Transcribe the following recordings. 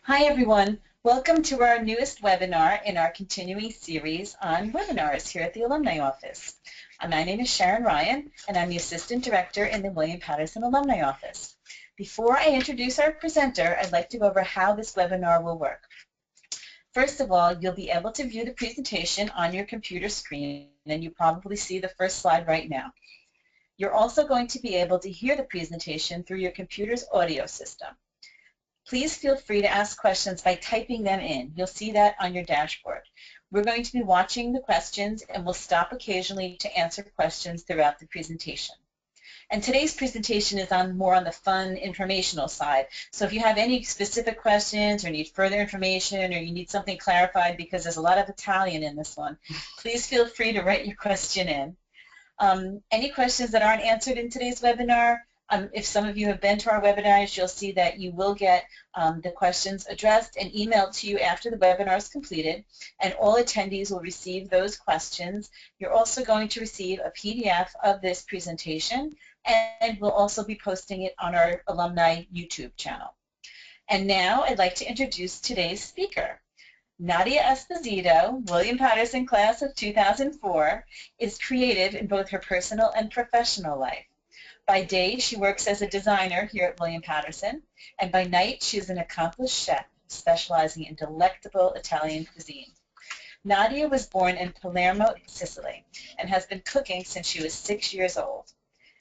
Hi everyone, welcome to our newest webinar in our continuing series on webinars here at the Alumni Office. My name is Sharon Ryan and I'm the Assistant Director in the William Patterson Alumni Office. Before I introduce our presenter, I'd like to go over how this webinar will work. First of all, you'll be able to view the presentation on your computer screen, and you probably see the first slide right now. You're also going to be able to hear the presentation through your computer's audio system. Please feel free to ask questions by typing them in. You'll see that on your dashboard. We're going to be watching the questions and we'll stop occasionally to answer questions throughout the presentation. And today's presentation is more on the fun, informational side. So if you have any specific questions or need further information or you need something clarified, because there's a lot of Italian in this one, please feel free to write your question in. Any questions that aren't answered in today's webinar, if some of you have been to our webinars, you'll see that you will get the questions addressed and emailed to you after the webinar is completed, and all attendees will receive those questions. You're also going to receive a PDF of this presentation, and we'll also be posting it on our alumni YouTube channel. And now I'd like to introduce today's speaker. Nadia Esposito, William Patterson class of 2004, is creative in both her personal and professional life. By day, she works as a designer here at William Patterson, and by night, she is an accomplished chef specializing in delectable Italian cuisine. Nadia was born in Palermo, Sicily, and has been cooking since she was 6 years old.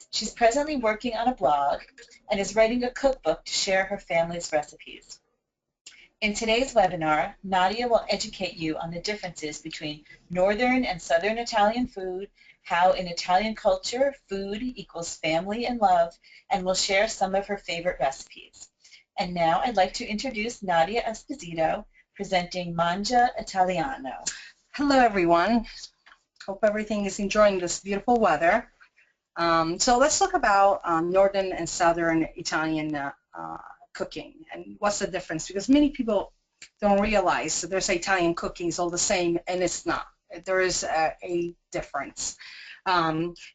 She's presently working on a blog and is writing a cookbook to share her family's recipes. In today's webinar, Nadia will educate you on the differences between Northern and Southern Italian food, how in Italian culture, food equals family and love, and will share some of her favorite recipes. And now I'd like to introduce Nadia Esposito, presenting Mangia Italiano. Hello everyone. Hope everything is enjoying this beautiful weather. So let's talk about Northern and Southern Italian cooking and what's the difference, because many people don't realize that there's Italian cooking is all the same, and it's not. There is a difference.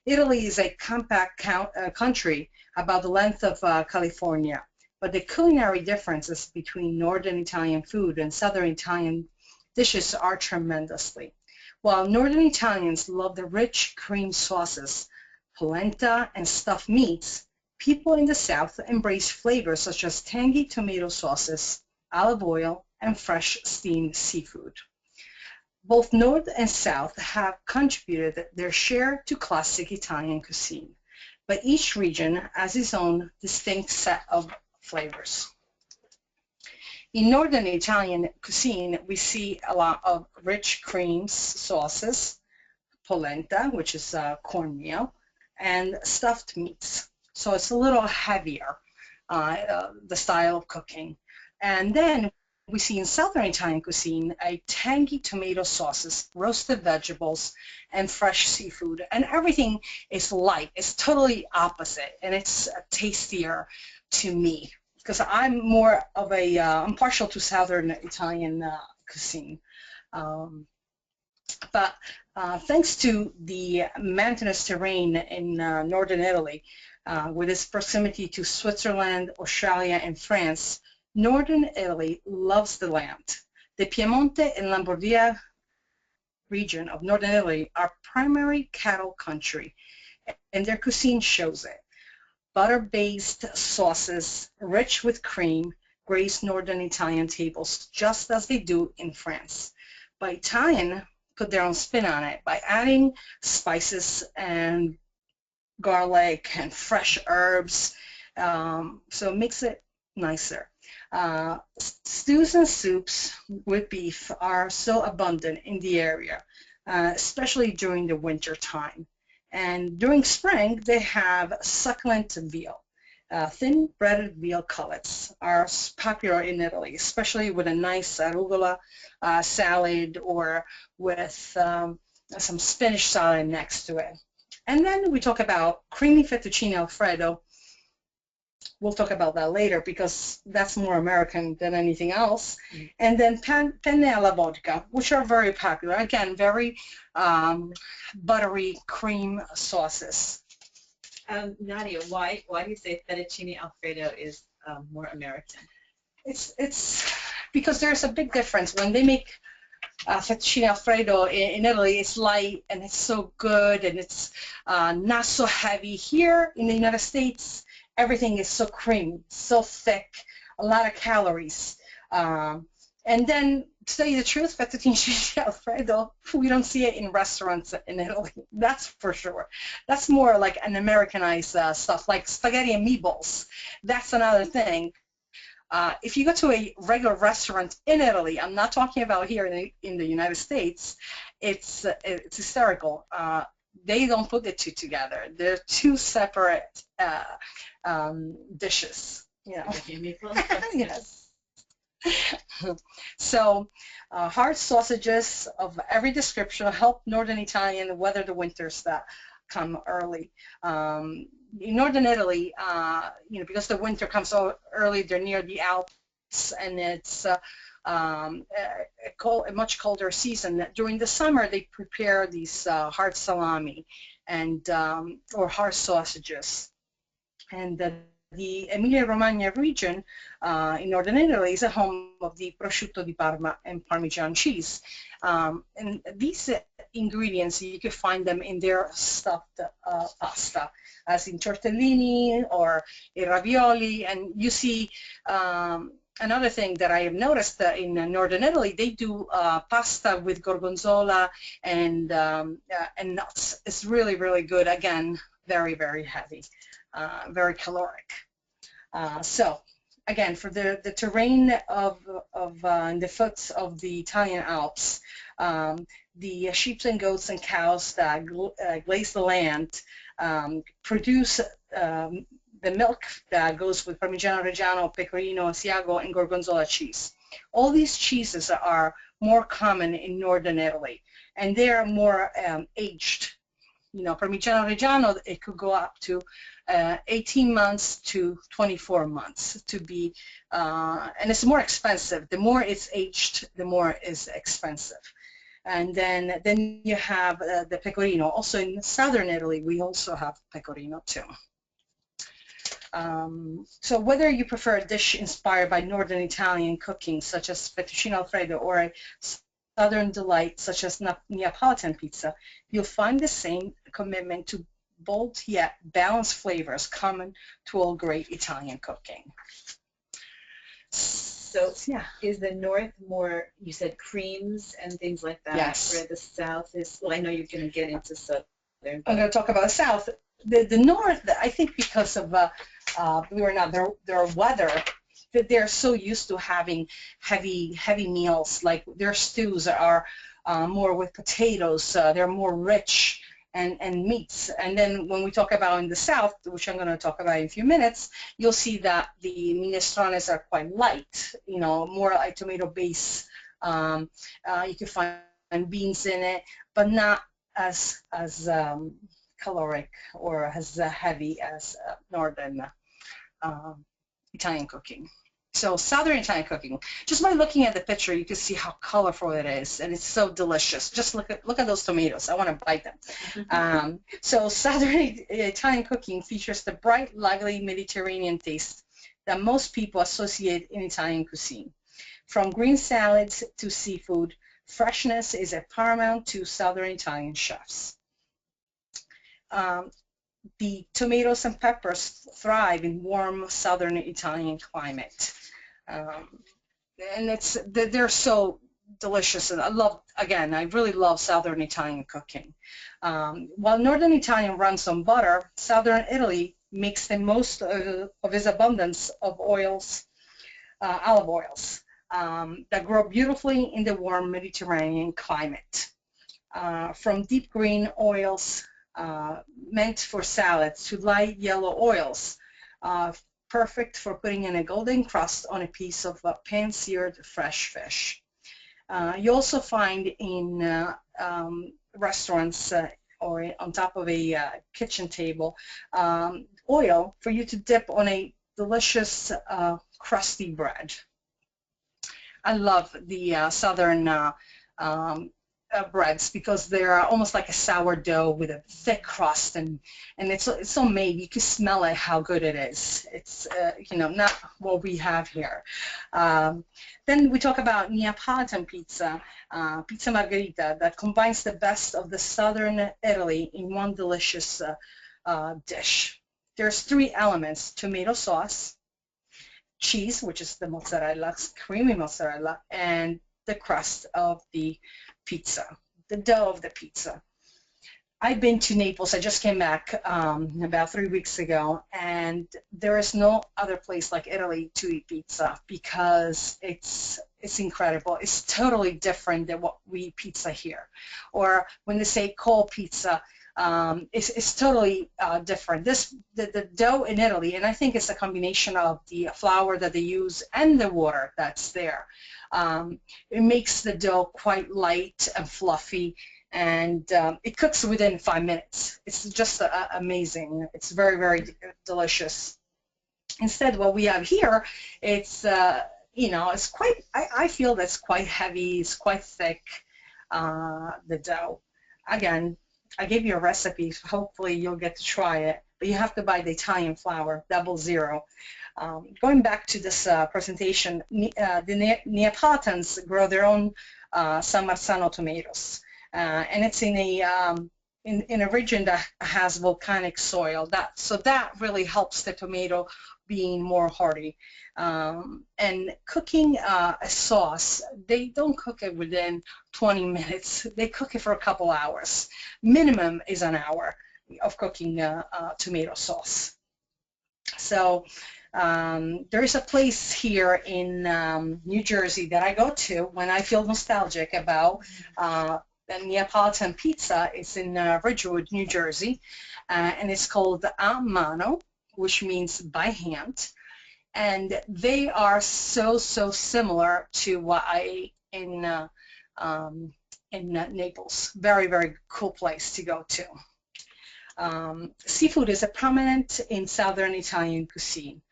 Italy is a compact country about the length of California, but the culinary differences between Northern Italian food and Southern Italian dishes are tremendously. While Northern Italians love the rich cream sauces, polenta, and stuffed meats, people in the South embrace flavors such as tangy tomato sauces, olive oil, and fresh steamed seafood. Both North and South have contributed their share to classic Italian cuisine, but each region has its own distinct set of flavors. In Northern Italian cuisine, we see a lot of rich creams, sauces, polenta, which is cornmeal, and stuffed meats. So it's a little heavier, the style of cooking. And then we see in Southern Italian cuisine a tangy tomato sauces, roasted vegetables, and fresh seafood. And everything is light. It's totally opposite, and it's tastier to me because I'm more of a, I'm partial to Southern Italian cuisine. But thanks to the mountainous terrain in northern Italy, with its proximity to Switzerland, Australia, and France, Northern Italy loves the land. The Piemonte and Lombardia region of Northern Italy are primary cattle country, and their cuisine shows it. Butter-based sauces, rich with cream, grace Northern Italian tables just as they do in France. But Italian put their own spin on it by adding spices and garlic and fresh herbs, so it makes it nicer. Stews and soups with beef are so abundant in the area, especially during the winter time. And during spring, they have succulent veal. Thin breaded veal cutlets are popular in Italy, especially with a nice arugula salad or with some spinach salad next to it. And then we talk about creamy fettuccine Alfredo. We'll talk about that later because that's more American than anything else. And then penne alla vodka, which are very popular. Again, very buttery cream sauces. Nadia, why do you say fettuccine Alfredo is more American? It's because there's a big difference when they make fettuccine alfredo in Italy. It's light and it's so good and it's not so heavy. Here in the United States, everything is so creamy, so thick, a lot of calories. And then, to tell you the truth, fettuccine alfredo, we don't see it in restaurants in Italy. That's for sure. That's more like an Americanized stuff, like spaghetti and meatballs. That's another thing. If you go to a regular restaurant in Italy, I'm not talking about here in the United States, it's hysterical. They don't put the two together. They're two separate dishes. You know. Yes. So hard sausages of every description help Northern Italian weather the winters that come early. In Northern Italy, because the winter comes so early, they're near the Alps, and it's a much colder season. During the summer, they prepare these hard salami and or hard sausages. And the Emilia-Romagna region in northern Italy is a home of the prosciutto di Parma and Parmesan cheese. And these ingredients, you can find them in their stuffed pasta, as in tortellini or in ravioli. And you see another thing that I have noticed in northern Italy, they do pasta with gorgonzola and nuts. It's really, really good. Again, very, very heavy. Very caloric. So again, for the terrain of the foots of the Italian Alps, the sheep and goats and cows that glaze the land produce the milk that goes with Parmigiano Reggiano, Pecorino, Asiago, and Gorgonzola cheese. All these cheeses are more common in northern Italy, and they are more aged. Parmigiano Reggiano, it could go up to 18 months to 24 months to be, and it's more expensive. The more it's aged, the more it's expensive. And then you have the pecorino. Also in southern Italy, we also have pecorino too. So whether you prefer a dish inspired by northern Italian cooking, such as fettuccine alfredo, or a southern delight such as Neapolitan pizza, you'll find the same commitment to bold yet balanced flavors common to all great Italian cooking. So yeah, is the north more, you said creams and things like that? Yes. Where the south is, well, I know you're going to get into southern. I'm going to talk about the south. The north, I think because of, their weather, that they're so used to having heavy meals. Like their stews are more with potatoes. They're more rich and meats. And then when we talk about in the south, which I'm going to talk about in a few minutes, you'll see that the minestrones are quite light. More like tomato base. You can find beans in it, but not as caloric or as heavy as northern Italian cooking. So southern Italian cooking, just by looking at the picture, you can see how colorful it is, and it's so delicious. Just look at those tomatoes. I want to bite them. So southern Italian cooking features the bright, lively Mediterranean taste that most people associate in Italian cuisine. From green salads to seafood, freshness is a paramount to southern Italian chefs. The tomatoes and peppers thrive in warm southern Italian climate. And they're so delicious, and I really love southern Italian cooking. While northern Italian runs on butter, southern Italy makes the most of its abundance of oils, olive oils, that grow beautifully in the warm Mediterranean climate. From deep green oils meant for salads to light yellow oils, perfect for putting in a golden crust on a piece of pan-seared fresh fish. You also find in restaurants or on top of a kitchen table oil for you to dip on a delicious crusty bread. I love the southern breads because they're almost like a sourdough with a thick crust, and it's so made you can smell it how good it is. It's not what we have here. Um, then we talk about Neapolitan pizza, pizza margherita, that combines the best of the southern Italy in one delicious dish. There's three elements: tomato sauce, cheese, which is the mozzarella, creamy mozzarella, and the crust of the pizza, the dough of the pizza. I've been to Naples. I just came back about 3 weeks ago, and there is no other place like Italy to eat pizza because it's incredible. It's totally different than what we eat pizza here. Or when they say cold pizza, it's totally different. The dough in Italy, and I think it's a combination of the flour that they use and the water that's there. It makes the dough quite light and fluffy, and it cooks within 5 minutes. It's just amazing. It's very, very delicious. Instead, what we have here, it's it's quite. I feel that's quite heavy. It's quite thick. The dough. Again, I gave you a recipe. So hopefully, you'll get to try it. But you have to buy the Italian flour, 00. Going back to this presentation, the Neapolitans grow their own San Marzano tomatoes. And it's in a region that has volcanic soil. So that really helps the tomato being more hardy. And cooking a sauce, they don't cook it within 20 minutes. They cook it for a couple hours. Minimum is an hour of cooking tomato sauce. So there is a place here in New Jersey that I go to when I feel nostalgic about the Neapolitan pizza. Is in Ridgewood, New Jersey, and it's called a mano, which means by hand. And they are so similar to what I ate in Naples. Very, very cool place to go to. Seafood is a prominent in southern Italian cuisine,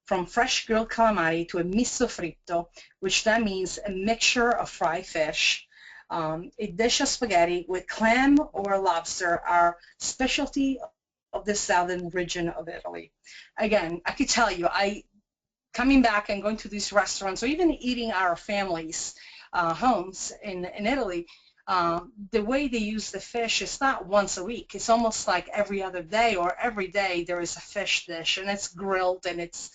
from fresh grilled calamari to a misto fritto, which that means a mixture of fried fish. A dish of spaghetti with clam or lobster are specialty of the southern region of Italy. Again, I could tell you, coming back and going to these restaurants, or even eating our families' homes in Italy, the way they use the fish is not once a week. It's almost like every other day or every day there is a fish dish, and it's grilled, and it's,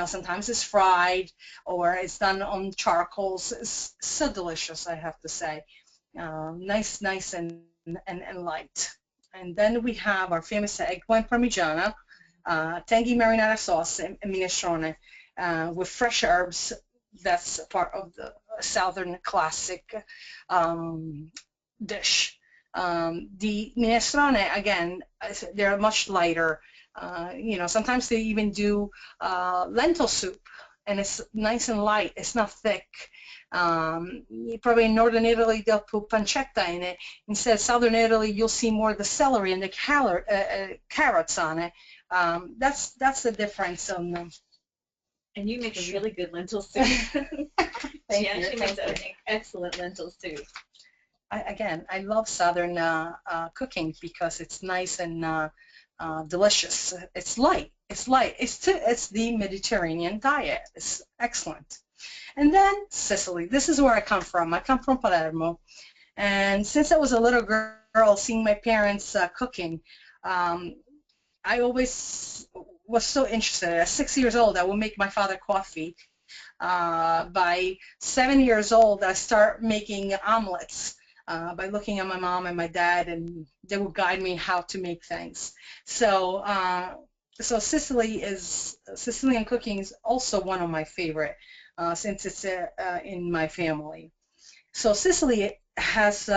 sometimes it's fried or it's done on charcoals. It's so delicious, I have to say. Nice and light. And then we have our famous eggplant parmigiana, tangy marinara sauce, and minestrone with fresh herbs. That's part of the southern classic dish. The minestrone, again, they're much lighter. Sometimes they even do lentil soup, and it's nice and light. It's not thick. Probably in northern Italy they'll put pancetta in it. Instead, southern Italy you'll see more of the celery and the carrots on it. That's the difference on them. And you make a really good lentil soup. She actually makes an excellent lentil soup. I love southern cooking because it's nice and delicious. It's light. It's the Mediterranean diet. It's excellent. And then Sicily. This is where I come from. I come from Palermo. And since I was a little girl, seeing my parents cooking, I always was so interested. At 6 years old, I would make my father coffee. By 7 years old, I start making omelets by looking at my mom and my dad, and they would guide me how to make things. So Sicilian cooking is also one of my favorite, since it's in my family. So Sicily has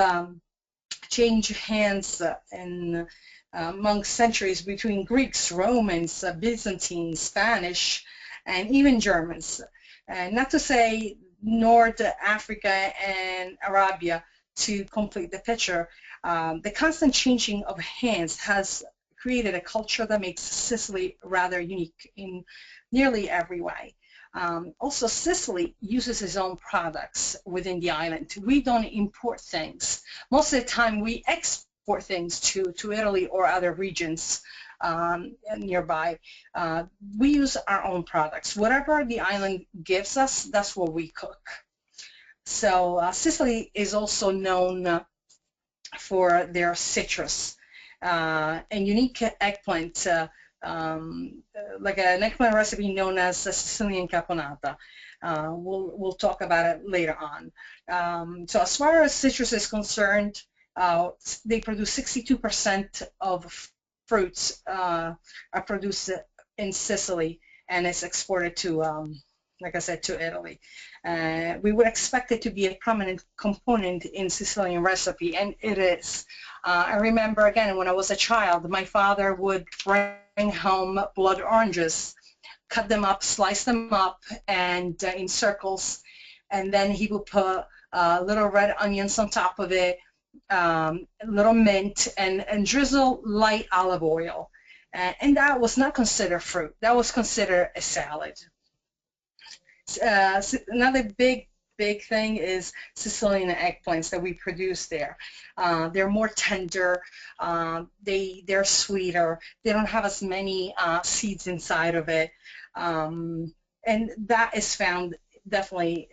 changed hands among centuries between Greeks, Romans, Byzantines, Spanish, and even Germans. Not to say North Africa and Arabia to complete the picture. The constant changing of hands has created a culture that makes Sicily rather unique in nearly every way. Also, Sicily uses its own products within the island. We don't import things. Most of the time, we export things to Italy or other regions. nearby. We use our own products. Whatever the island gives us, that's what we cook. So Sicily is also known for their citrus and unique eggplant, like an eggplant recipe known as Sicilian caponata. We'll talk about it later on. So as far as citrus is concerned, they produce 62% of fruits are produced in Sicily, and it's exported to, like I said, to Italy. We would expect it to be a prominent component in Sicilian recipe, and it is. I remember, again, when I was a child, my father would bring home blood oranges, cut them up, slice them up, and in circles, and then he would put little red onions on top of it, little mint, and drizzle light olive oil. And that was not considered fruit. That was considered a salad. Another big thing is Sicilian eggplants that we produce there. They're more tender, they're sweeter, they don't have as many seeds inside of it, and that is found definitely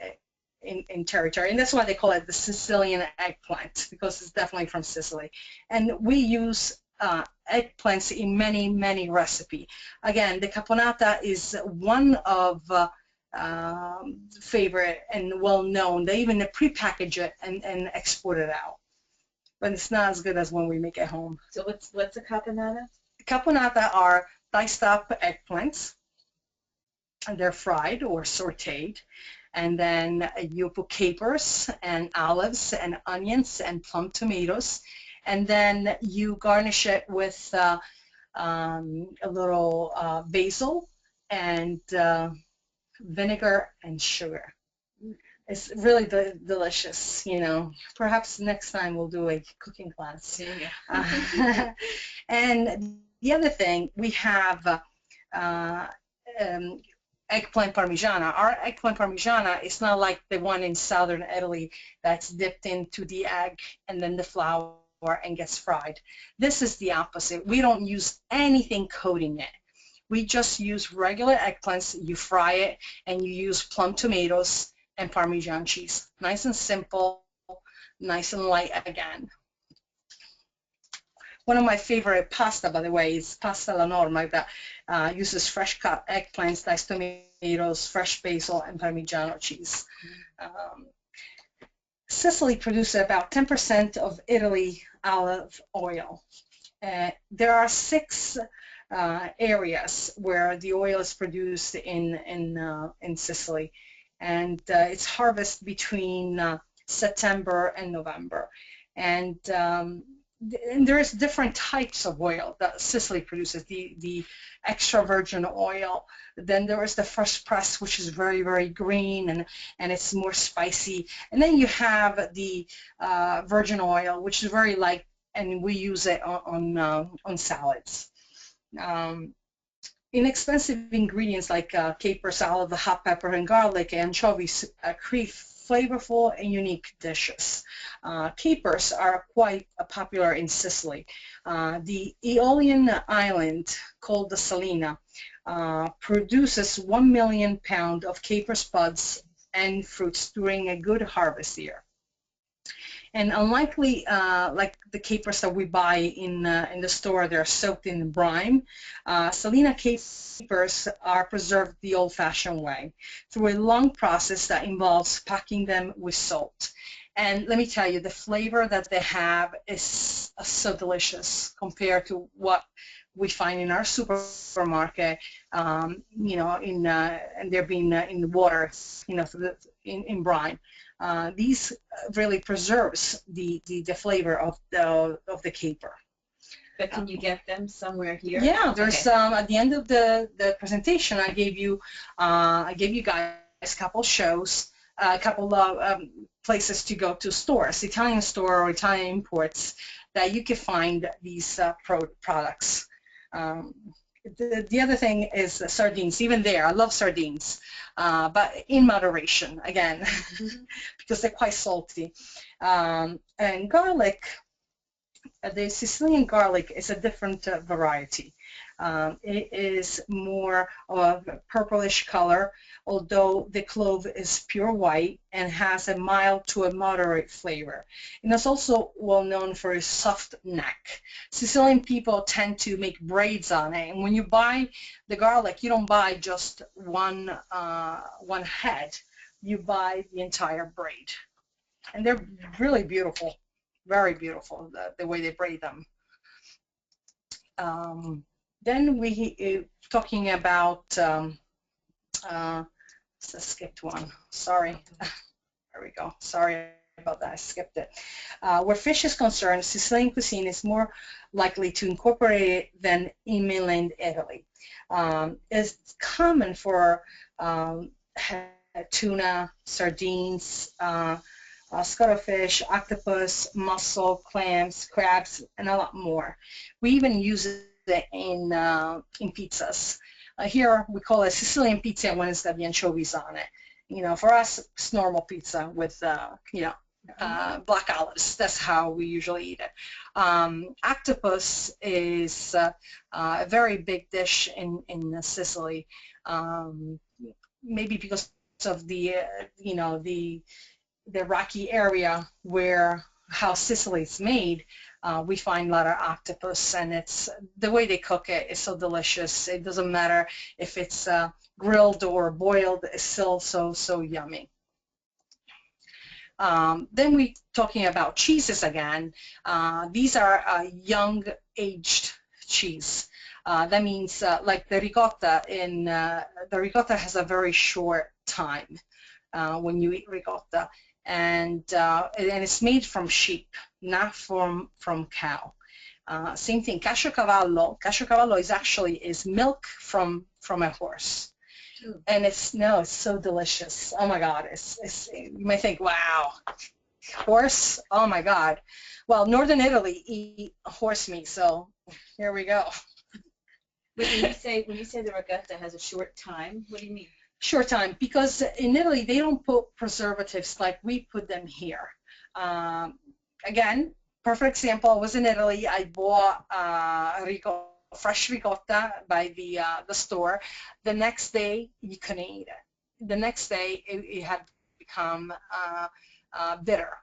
in territory, and that's why they call it the Sicilian eggplant, because it's definitely from Sicily. And we use eggplants in many recipes. Again, the caponata is one of favorite and well known. They even pre-package it and export it out, but it's not as good as when we make it home. So what's a caponata? Caponata are diced up eggplants, and they're fried or sautéed, and then you put capers and olives and onions and plum tomatoes, and then you garnish it with a little basil and vinegar and sugar. It's really delicious, you know. Perhaps next time we'll do a cooking class. And the other thing, we have eggplant parmigiana. Our eggplant parmigiana is not like the one in southern Italy that's dipped into the egg and then the flour and gets fried. This is the opposite. We don't use anything coating it. We just use regular eggplants, you fry it, and you use plum tomatoes and Parmesan cheese. Nice and simple, nice and light again. One of my favorite pasta, by the way, is pasta alla norma that uses fresh cut eggplants, diced tomatoes, fresh basil, and Parmigiano cheese. Sicily produces about 10% of Italy olive oil. There are 6 areas where the oil is produced in Sicily, and it's harvested between September and November, and there's different types of oil that Sicily produces. The extra virgin oil, then there is the fresh press, which is very green and it's more spicy, and then you have the virgin oil, which is very light, and we use it on salads. Inexpensive ingredients like capers, olive, hot pepper, and garlic, and anchovies create flavorful and unique dishes. Capers are quite popular in Sicily. The Aeolian island, called the Salina, produces 1 million pounds of caper buds and fruits during a good harvest year. And unlikely, like the capers that we buy in the store, they're soaked in brine. Salina capers are preserved the old-fashioned way through a long process that involves packing them with salt. And let me tell you, the flavor that they have is so delicious compared to what we find in our supermarket, you know, and they're being in water, you know, in brine. These really preserves the flavor of the caper. But can you get them somewhere here? Yeah, there's at the end of the presentation, I gave you guys a couple shows, a couple of places to go to, stores, Italian store or Italian imports, that you can find these products. The other thing is sardines. Even there, I love sardines, but in moderation, again, because they're quite salty. And garlic, the Sicilian garlic is a different variety. It is more of a purplish color, although the clove is pure white and has a mild to a moderate flavor. And it's also well known for its soft neck. Sicilian people tend to make braids on it, and when you buy the garlic, you don't buy just one head. You buy the entire braid, and they're really beautiful, very beautiful, the way they braid them. Then we talking about, I skipped one, sorry. There we go, sorry about that, I skipped it. Where fish is concerned, Sicilian cuisine is more likely to incorporate it than in mainland Italy. It's common for tuna, sardines, scuttleffish, octopus, mussel, clams, crabs, and a lot more. We even use it in pizzas. Here we call it Sicilian pizza when it's got the anchovies on it. You know, for us, it's normal pizza with, black olives. That's how we usually eat it. Octopus is a very big dish in Sicily, maybe because of the, the rocky area where how Sicily's made. We find a lot of octopus, and it's the way they cook it is so delicious. It doesn't matter if it's grilled or boiled, it's still so yummy. Then we talking about cheeses again. These are young aged cheese. That means like the ricotta the ricotta has a very short time when you eat ricotta, and it's made from sheep, not from cow. Same thing, caciocavallo. Caciocavallo is milk from a horse. And it's so delicious. Oh my God, you may think, wow, horse, oh my God. Well, northern Italy eat horse meat, so here we go. When you say the ricotta has a short time, what do you mean? Short time, because in Italy they don't put preservatives like we put them here. Again, perfect example, I was in Italy, I bought fresh ricotta by the store. The next day you couldn't eat it. The next day it had become bitter,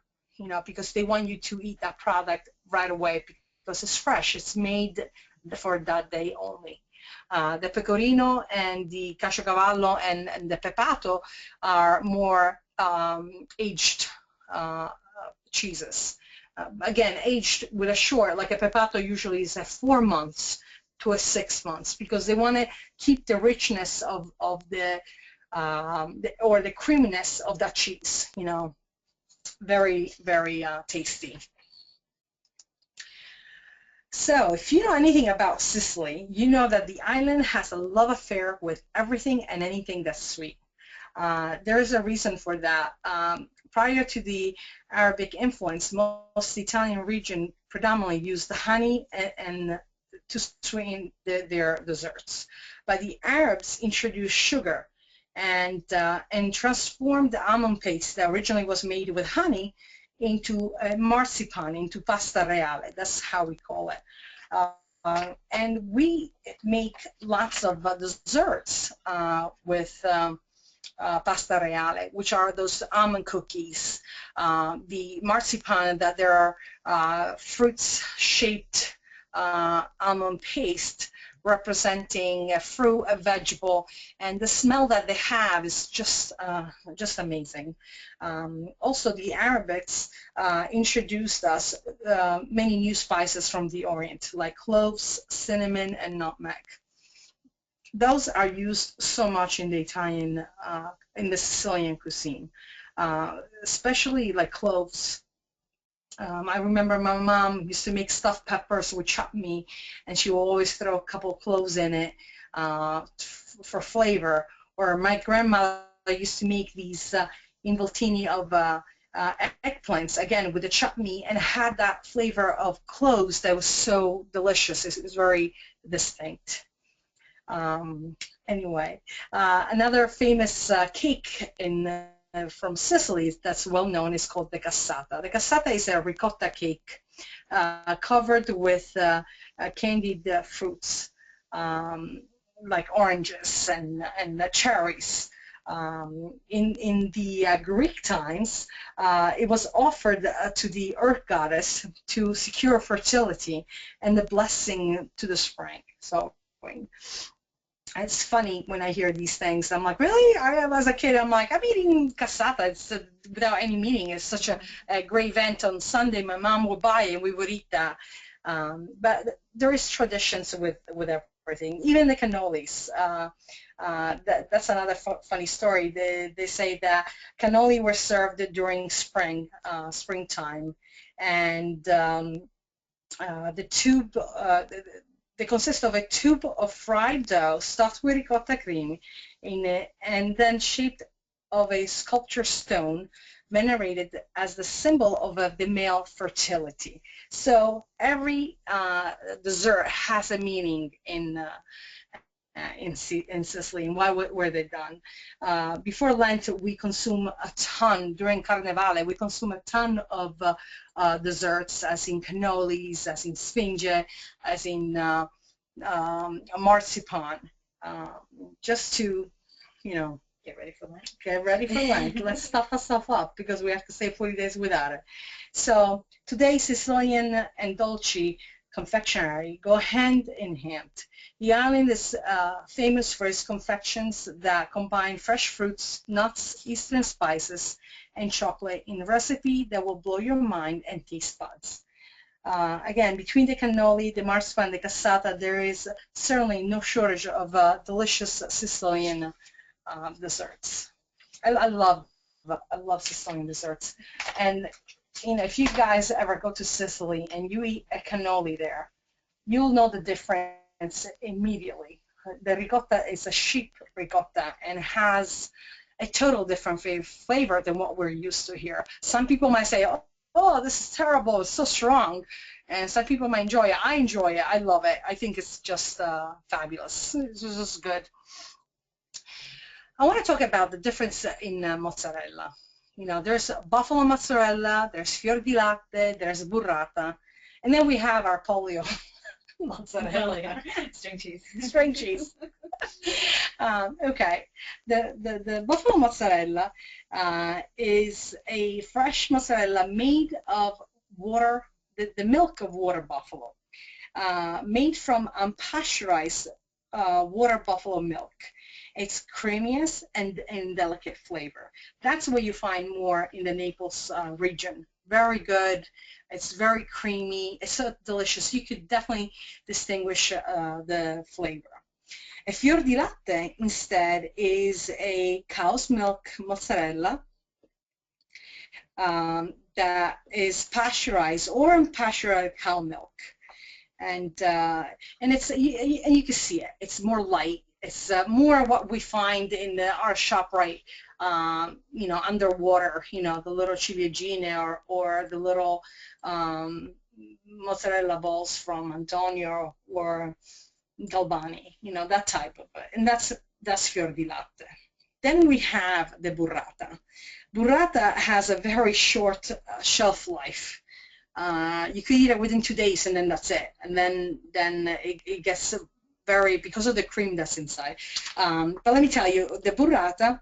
because they want you to eat that product right away because it's fresh. It's made for that day only. The pecorino and the caciocavallo and the pepato are more aged cheeses. Again, aged with a short, like a pepato usually is at 4 months to 6 months, because they want to keep the richness of the or the creaminess of that cheese. Very, very tasty. So if you know anything about Sicily, you know that the island has a love affair with everything and anything that's sweet. There's a reason for that. Prior to the Arabic influence, most Italian region predominantly used the honey and to sweeten their desserts. But the Arabs introduced sugar and transformed the almond paste that originally was made with honey into marzipan, into pasta reale. That's how we call it. And we make lots of desserts with pasta reale, which are those almond cookies. The marzipan, that there are fruits-shaped almond paste representing a fruit, a vegetable, and the smell that they have is just amazing. Also, the Arabics introduced us many new spices from the Orient, like cloves, cinnamon, and nutmeg. Those are used so much in the Sicilian cuisine, especially like cloves. I remember my mom used to make stuffed peppers with chutney, and she would always throw a couple cloves in it for flavor. Or my grandmother used to make these involtini of eggplants, again with the chutney, and had that flavor of cloves that was so delicious. It was very distinct. Anyway, another famous cake from Sicily that's well known is called the cassata. The cassata is a ricotta cake covered with candied fruits. like oranges and cherries. In the Greek times, it was offered to the earth goddess to secure fertility and the blessing to the spring. So it's funny when I hear these things. I'm like, really? As a kid, I'm like, I'm eating cassata. It's without any meaning. It's such a great event on Sunday. My mom would buy it and we would eat that. But there is traditions with everything, even the cannolis. That's another funny story. They say that cannoli were served during springtime, and the tube. They consist of a tube of fried dough stuffed with ricotta cream in it, and then shaped of a sculpture stone venerated as the symbol of the male fertility. So every dessert has a meaning in Sicily and why were they done. Before Lent, we consume a ton, during Carnevale, we consume a ton of desserts, as in cannolis, as in sfinge, as in marzipan, just to, Get ready for Lent. Get ready for Lent. Let's stuff ourselves up because we have to stay 40 days without it. So today, Sicilian and dolce confectionery go hand in hand. The island is famous for its confections that combine fresh fruits, nuts, eastern spices, and chocolate in a recipe that will blow your mind and taste buds. Again, between the cannoli, the marzipan, and the cassata, there is certainly no shortage of delicious Sicilian desserts. I love Sicilian desserts. And if you guys ever go to Sicily and you eat a cannoli there, you'll know the difference immediately. The ricotta is a sheep ricotta and has a total different flavor than what we're used to here. Some people might say, oh, this is terrible, it's so strong. And some people might enjoy it. I enjoy it. I love it. I think it's just fabulous. It's just good. I want to talk about the difference in mozzarella. There's buffalo mozzarella, there's fior di latte, there's burrata, and then we have our polio mozzarella. String cheese. String cheese. Okay, the buffalo mozzarella is a fresh mozzarella made of water, the milk of water buffalo, made from unpasteurized water buffalo milk. It's creamiest and delicate flavor. That's what you find more in the Naples region. Very good. It's very creamy. It's so delicious. You could definitely distinguish the flavor. A fior di latte, instead, is a cow's milk mozzarella that is pasteurized or unpasteurized cow milk. And it's you can see it. It's more light. It's more what we find in our ShopRite, underwater, the little ciliegine or the little mozzarella balls from Antonio or Galbani, that type of it. And that's fior di latte. Then we have the burrata. Burrata has a very short shelf life. You could eat it within 2 days and then that's it. And then it gets because of the cream that's inside. But let me tell you, the burrata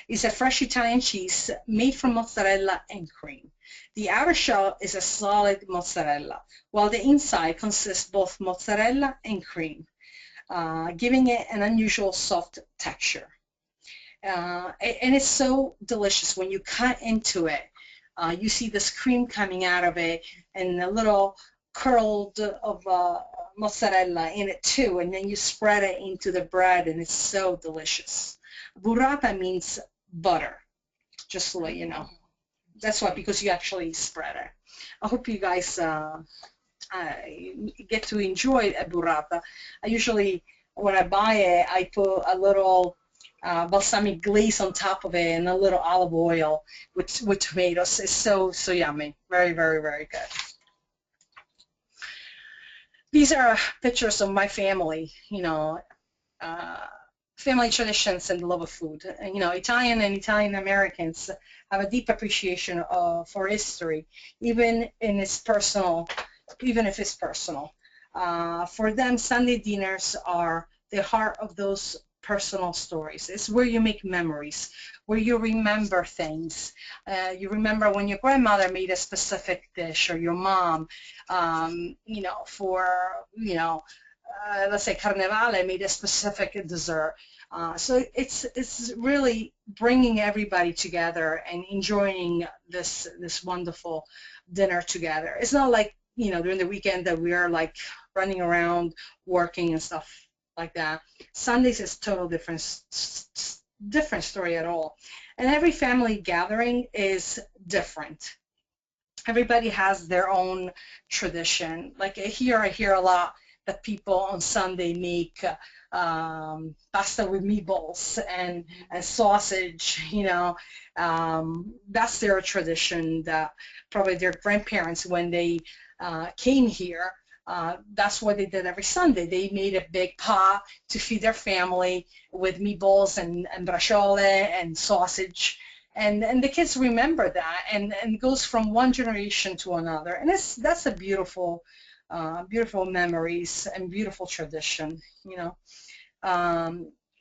is a fresh Italian cheese made from mozzarella and cream. The outer shell is a solid mozzarella, while the inside consists both mozzarella and cream, giving it an unusual soft texture. And it's so delicious. When you cut into it, you see this cream coming out of it and a little curled of mozzarella in it too, and then you spread it into the bread and it's so delicious. Burrata means butter, just to let you know. That's why, because you actually spread it. I hope you guys get to enjoy a burrata. I usually, when I buy it, I put a little balsamic glaze on top of it and a little olive oil with tomatoes. It's so yummy. Very, very, very good. These are pictures of my family, family traditions and love of food. Italian and Italian Americans have a deep appreciation for history, even if it's personal. For them, Sunday dinners are the heart of those personal stories. It's where you make memories, where you remember things. You remember when your grandmother made a specific dish, or your mom, for, let's say Carnevale made a specific dessert. So it's really bringing everybody together and enjoying this wonderful dinner together. It's not like, during the weekend that we are like running around working and stuff like that. Sundays is total different story at all. And every family gathering is different. Everybody has their own tradition. Like here, I hear a lot that people on Sunday make pasta with meatballs and sausage. That's their tradition. That probably their grandparents, when they came here, that's what they did every Sunday. They made a big pot to feed their family with meatballs and braciole and sausage. And the kids remember that, and it goes from one generation to another. And that's a beautiful memories and beautiful tradition,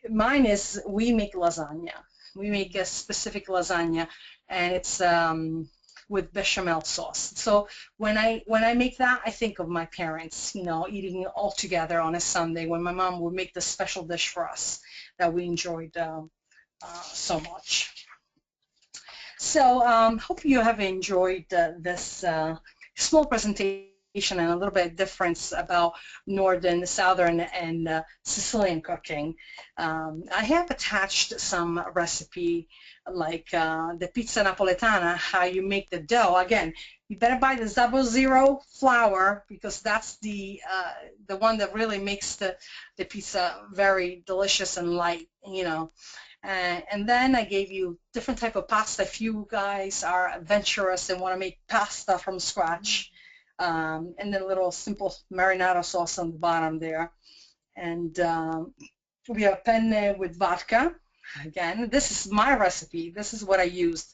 Mine is, we make lasagna. We make a specific lasagna, and it's with bechamel sauce. So when I make that, I think of my parents, eating all together on a Sunday when my mom would make this special dish for us that we enjoyed so much. So hope you have enjoyed this small presentation and a little bit of difference about northern, southern, and Sicilian cooking. I have attached some recipe like the pizza napoletana, how you make the dough. Again, you better buy the 00 flour, because that's the one that really makes the pizza very delicious and light, And then I gave you different type of pasta. If you guys are adventurous and want to make pasta from scratch, and then a little simple marinara sauce on the bottom there. And we have penne with vodka. Again, this is my recipe. This is what I used.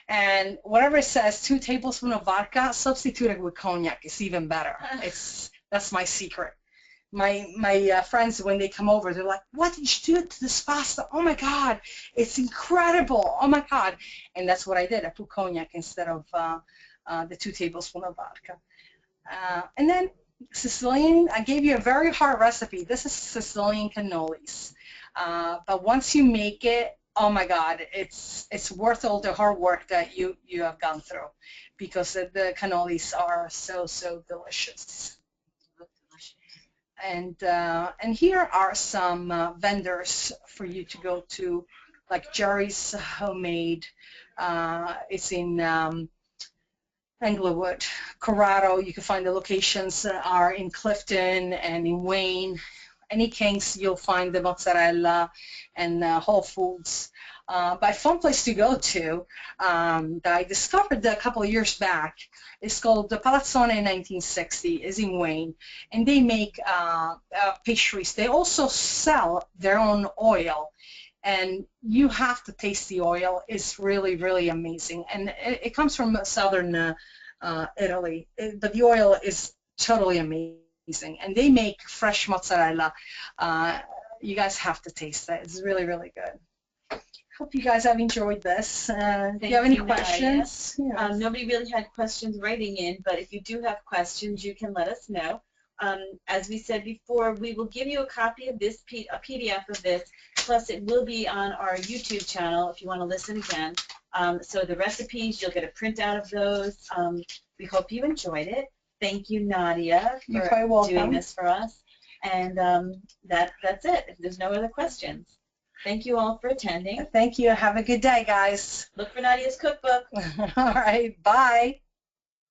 And whatever it says, 2 tablespoons of vodka, substitute it with cognac. It's even better. That's my secret. My friends, when they come over, they're like, what did you do to this pasta? Oh my God, it's incredible. Oh my God. And that's what I did. I put cognac instead of the 2 tablespoons of vodka. And then Sicilian, I gave you a very hard recipe. This is Sicilian cannolis. But once you make it, oh my God, it's worth all the hard work that you have gone through, because the cannolis are so delicious. And here are some vendors for you to go to, like Jerry's Homemade. It's in Englewood, Corrado. You can find the locations are in Clifton and in Wayne. Any Kings, you'll find the mozzarella, and Whole Foods. But a fun place to go to that I discovered a couple of years back is called the Palazzone 1960. Is in Wayne, and they make pastries. They also sell their own oil, and you have to taste the oil. It's really amazing, and it comes from southern Italy, but the oil is totally amazing, and they make fresh mozzarella. You guys have to taste that. It's really good. Hope you guys have enjoyed this. Do you have any questions? Yes. Nobody really had questions writing in, but if you do have questions, you can let us know. As we said before, we will give you a copy of this, a PDF of this, plus it will be on our YouTube channel if you want to listen again. So the recipes, you'll get a printout of those. We hope you enjoyed it. Thank you, Nadia, for doing this for us. And that's it. If there's no other questions. Thank you all for attending. Thank you. Have a good day, guys. Look for Nadia's cookbook. All right. Bye.